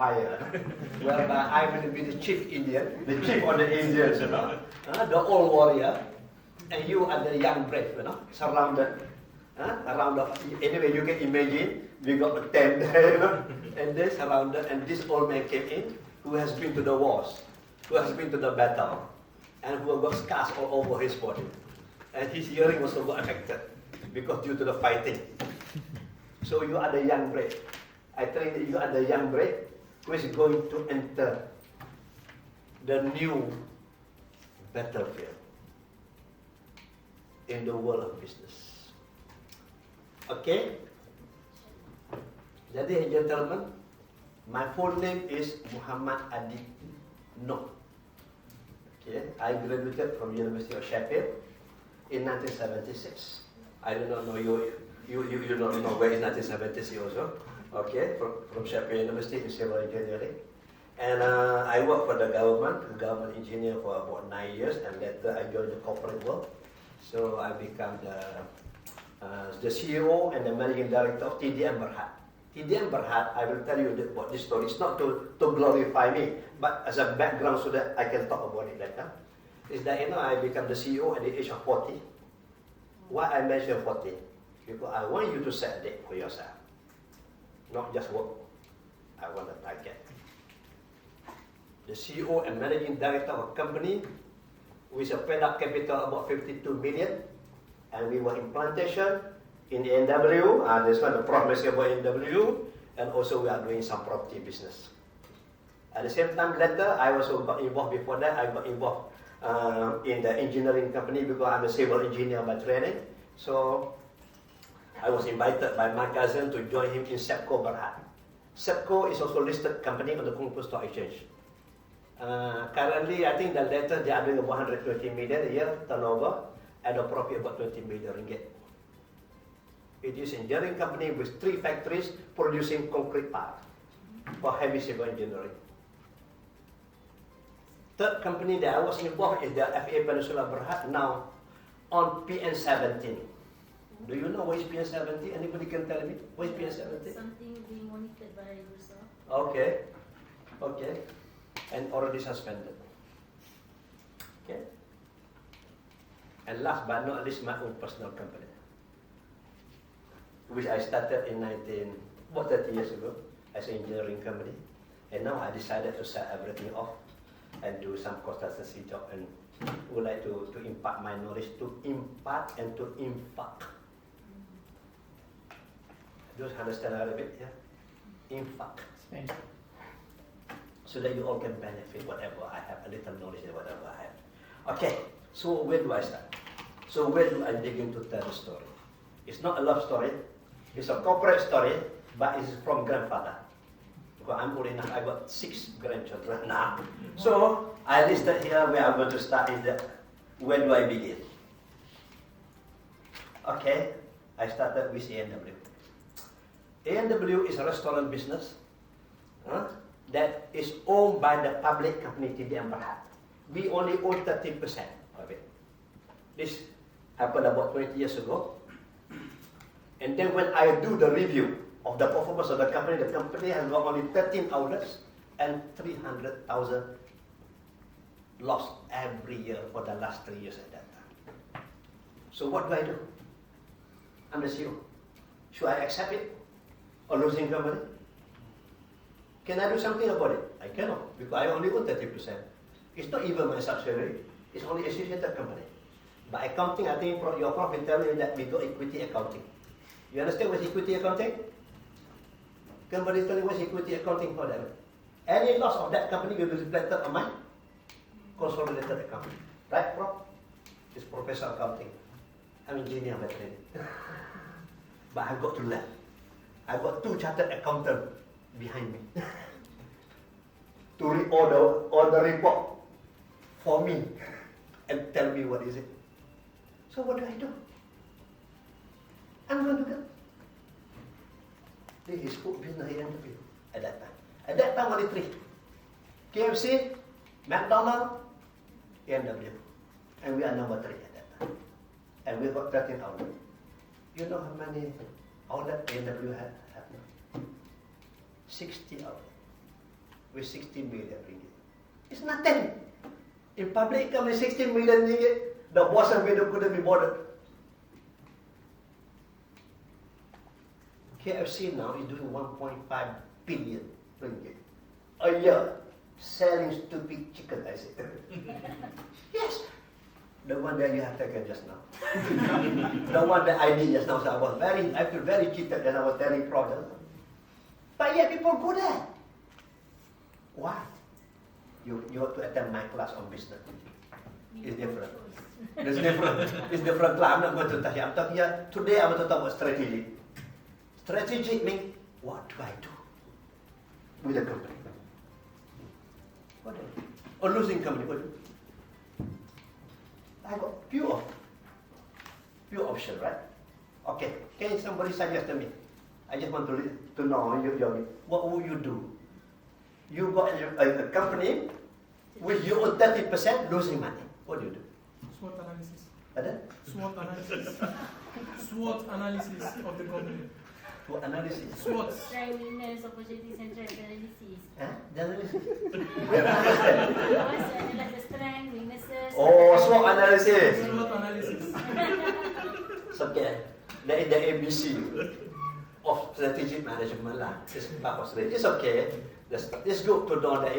empire, whereby I will be the chief Indian, the chief of the Indians, the old warrior, and you are the young brave, surrounded. Around anyway, you can imagine, we got the tent there, and they surrounded, and this old man came in, who has been to the wars, who has been to the battle, and who got scars all over his body. And his hearing also got affected, because due to the fighting. So you are the young brave. I think that you are the young brave who is going to enter the new battlefield in the world of business. Okay? Ladies and gentlemen, my full name is Muhammad Adib Noh. Okay, I graduated from University of Sheffield in 1976. I do not know you don't know where is 1976 also. Okay, from Sheffield University in civil engineering. And I worked for the government engineer for about 9 years, and later I joined the corporate world. So I became the CEO and the managing director of TDM Berhad. TDM Berhad, I will tell you about this story. It's not to glorify me, but as a background so that I can talk about it later. Is that I became the CEO at the age of 40. Why I mention 40? Because I want you to set a date for yourself. Not just work. I want a target. The CEO and managing director of a company with a paid-up capital about 52 million, and we were in plantation in the NW. That's why the prof mentioned about NW, and also we are doing some property business. At the same time, later I also got involved. Before that, I got involved in the engineering company because I'm a civil engineer by training. So I was invited by my cousin to join him in Sepco Berhad. Sepco is also a listed company on the Kuala Lumpur Stock Exchange. Currently, I think the later they are doing about 120 million a year turnover and a profit about 20 million ringgit. It is an engineering company with 3 factories producing concrete parts for heavy civil engineering. Third company that I was involved is the FA Peninsula Berhad, now on PN17. Do you know what is PN17? Anybody can tell me? What is PN17? Something being monitored by yourself. Okay. Okay. And already suspended. Okay. And last but not least, my own personal company, which I started in about 30 years ago as an engineering company. And now I decided to set everything off and do some consultancy job, and would like to impart my knowledge, to impart and to infaq. Do you understand Arabic? Yeah? Infaq. Spanish. So that you all can benefit whatever I have, a little knowledge and whatever I have. Okay, so where do I start? So where do I begin to tell the story? It's not a love story, it's a corporate story, but it's from grandfather. Because I'm old enough, I got 6 grandchildren now. So I listed here where I'm going to start is that, where do I begin? Okay, I started with A&W. A&W is a restaurant business that is owned by the public company TDM Berhad. We only own 30% of it. This happened about 20 years ago. And then when I do the review of the performance of the company has got only 13 outlets and 300,000 lost every year for the last 3 years at that time. So what do? I'm the CEO. Should I accept it? Or losing company? Can I do something about it? I cannot, because I only own 30%. It's not even my subsidiary. It's only associated company. By accounting, I think your prof will tell you that we do equity accounting. You understand what's equity accounting? Somebody tell me what's equity accounting for them. Any loss of that company will be reflected on my consolidated account. Right, prof? It's professor accounting. I'm engineer by training. But I've got to learn. I've got 2 chartered accountants behind me to read all the report for me and tell me what is it. So what do? I'm going to do that. This is food business A&W at that time. At that time only 3. KFC, McDonald's, A&W. And we are number 3 at that time. And we got 13 outlets. You know how many outlets A&W have now? 60 outlets. with 16 million ringgit. It's nothing. In public company, 16 million ringgit, the boss and widow couldn't be bothered. KFC now is doing 1.5 billion ringgit a year selling stupid chicken, I say. Yes. The one that you have taken just now. The one that I did just now. So I feel very cheated and I was very proud. But yet people go there. Why? You have to attend my class on business. It's different. It's different. It's different class. I'm not going to touch it. I'm talking here. Today I want to talk about strategy. Strategy means what do I do with a company? What do I do? Or losing company, what do I do? I got few options, right? Okay, can somebody suggest to me? I just want to know what would you do? You got a company with you on 30% losing money. What do you do? SWOT analysis. Pardon? SWOT analysis. SWOT analysis of the company. What analysis? SWOT. Strength, weakness, opportunities, and threats analysis. Huh? The analysis? You must analyze the strength, weaknesses. Oh, SWOT analysis. SWOT analysis. It's okay. That is the ABC of strategic management lah. It's okay. It's good to know that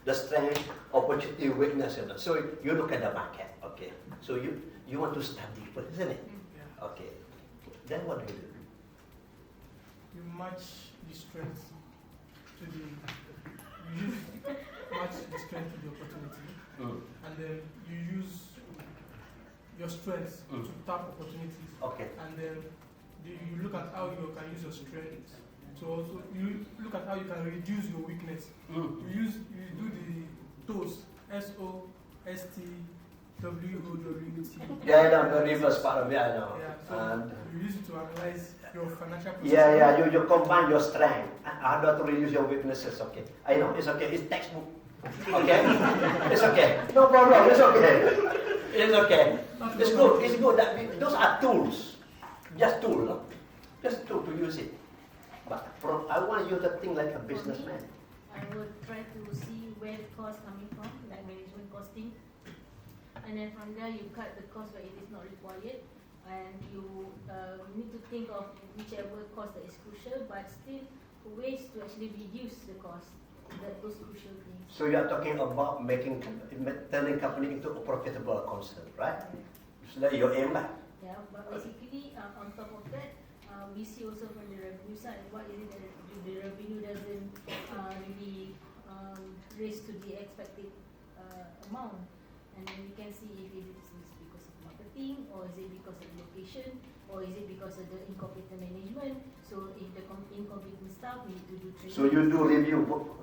the strength, opportunity, weakness. So you look at the market. Okay. So you want to study, isn't it? Yeah. Okay. Then what do? You match the strength to the opportunity, and then you use your strengths to tap opportunities. Okay. And then you look at how you can use your strengths. So also you look at how you can reduce your weakness. You do the TOST, SOST, WOWT. Yeah, the reverse part of it, I know. Yeah, so you use it to analyze your financial position. Yeah, you combine your strength. How to reduce your weaknesses, okay. I know, it's okay, it's textbook. Okay? It's okay. No problem, it's okay. It's okay. It's good that those are tools. Just tool, no? Just tool to use it. But I want you to think like a businessman. I would try to see where the cost coming from, like management costing. And then from there you cut the cost where it is not required. And you need to think of whichever cost that is crucial, but still ways to actually reduce the cost, those crucial things. So you are talking about turning company into a profitable concern, right? So that your aim, lah. Yeah, but basically on top of that, we see also from the revenue side, what is it that the revenue doesn't really raise to the expected amount. And then we can see if it is because of marketing, or is it because of location, or is it because of the incompetent management. So if the incompetent staff, we need to do training. So you do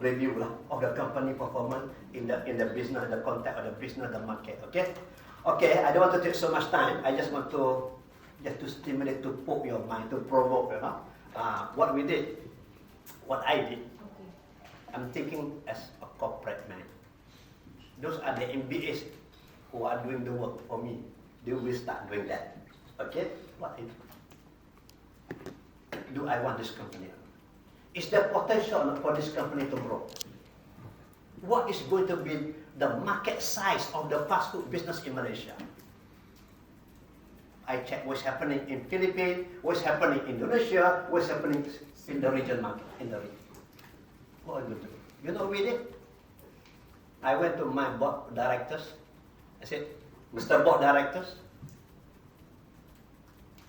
review lah of the company performance in the business, the context of the business, the market. Okay. Okay. I don't want to take so much time. I just want to stimulate, to poke your mind, to provoke. What we did, what I did. Okay. I'm thinking as a corporate man. Those are the MBAs who are doing the work for me. They will start doing that. Okay? What do I want this company? Is there potential for this company to grow? What is going to be the market size of the fast food business in Malaysia? I check what's happening in Philippines, what's happening in Indonesia, what's happening in the region market, in the region. What are you going to do? You know what we did? I went to my board directors. I said, Mr. Board Directors,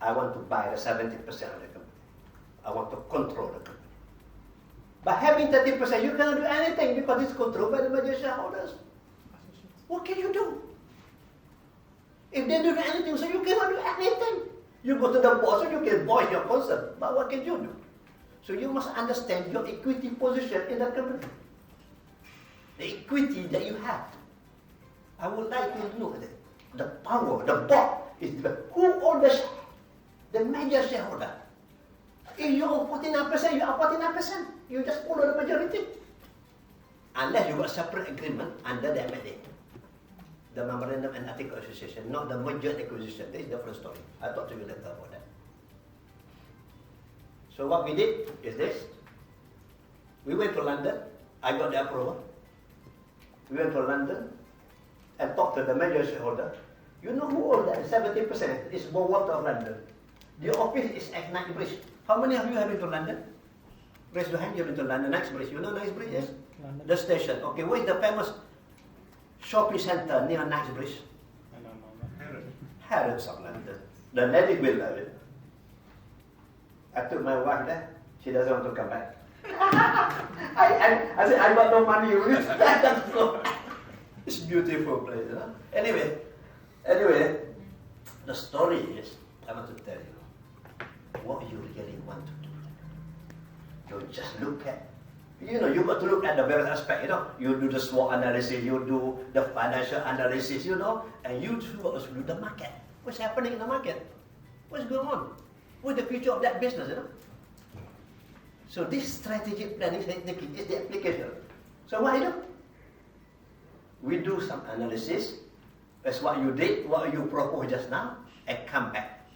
I want to buy the 70% of the company. I want to control the company. By having 30%, you cannot do anything because it's controlled by the major shareholders. What can you do? If they don't do anything, so you cannot do anything. You go to the boss, so you can voice your concern. But what can you do? So you must understand your equity position in the company. The equity that you have. I would like to know that the power, the board, is who owns the share? The major shareholder. If you own 49%, you are 49%. You just follow the majority. Unless you got separate agreement under the MLA. The Memorandum and Article Association, not the merger and acquisition. That is a different story. I'll talk to you later about that. So what we did is this. We went to London. I got the approval. We went to London and talked to the major shareholder. You know who owns that? 70% is Bowater of London. The office is at Knightsbridge. How many of you have been to London? Raise your hand, you've been to London, Knightsbridge. You know Knightsbridge, yes? London. The station. Okay, where is the famous shopping centre near Knightsbridge? I don't know. Harrods of London. The lady will love it. I took my wife there. She doesn't want to come back. I said, I got no money. It's a beautiful place, you know. Anyway, the story is, I want to tell you, what you really want to do. You just look at, you got to look at the various aspects, You do the SWOT analysis, you do the financial analysis, and you do the market. What's happening in the market? What's going on? What's the future of that business, So this strategic planning technique is the application. So what I do? We do some analysis. That's what you did, what you proposed just now, and come back.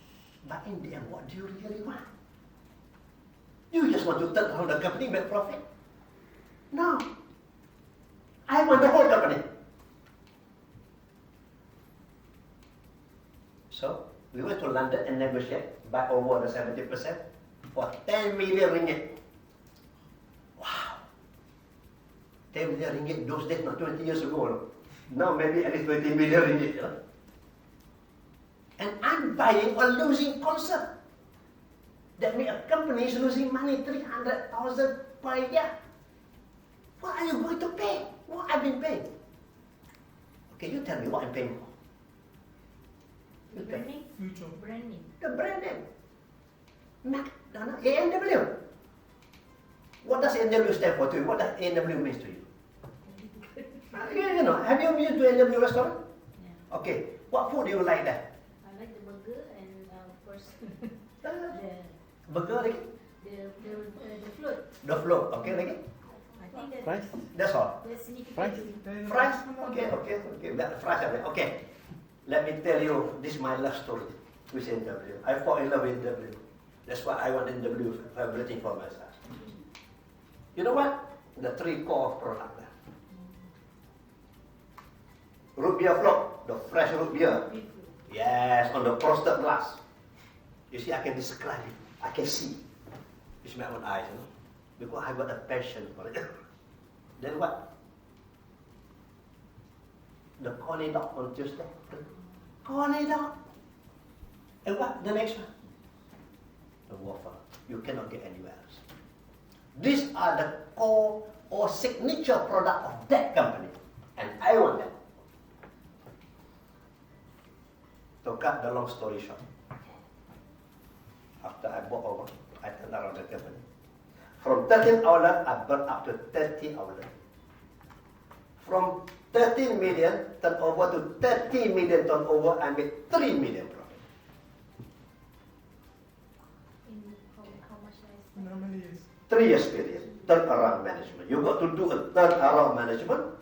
But in the end, what do you really want? You just want to turn around the company, make profit? No. I want the whole company. So, we went to London and negotiate by over the 70% for 10 million ringgit. Wow. 10 million ringgit those days, not 20 years ago. Now maybe at least 20 million ringgit. And I'm buying a losing concept. That means a company is losing money, 300,000 per year. What are you going to pay? What I've been paying? Okay, you tell me what I'm paying for. You tell me. Branding? Future. Branding. The brand name. McDonald's, A&W. What does A&W stand for to you? What does A&W mean to you? Have you been to A&W restaurant? Yeah. Okay, what food do you like there? I like the burger and of course Burger lagi? the float. The float, okay lagi? I think that Fries? That's all. that's significant. Fries? Fries? Okay. That fries are there. Okay. Let me tell you, this is my love story with A&W. I fall in love with A&W. That's why I want A&W everything for myself. You know what? The three core products there. Root beer float, the fresh root beer. Yes, on the frosted glass. You see, I can describe it. I can see. It's my own eyes, because I got a passion for it. Then what? The corny dog on Tuesday. Corny dog. And what? The next one? The waffle. You cannot get anywhere else. These are the core or signature product of that company. And I want that. To cut the long story short, after I bought over, I turned around the company. From 13 outlets, I burned up to 30 outlets. From 13 million turnover to 30 million turnover, I made 3 million profit. In how much I In how many years? 3 years period, turnaround management. You got to do a turnaround management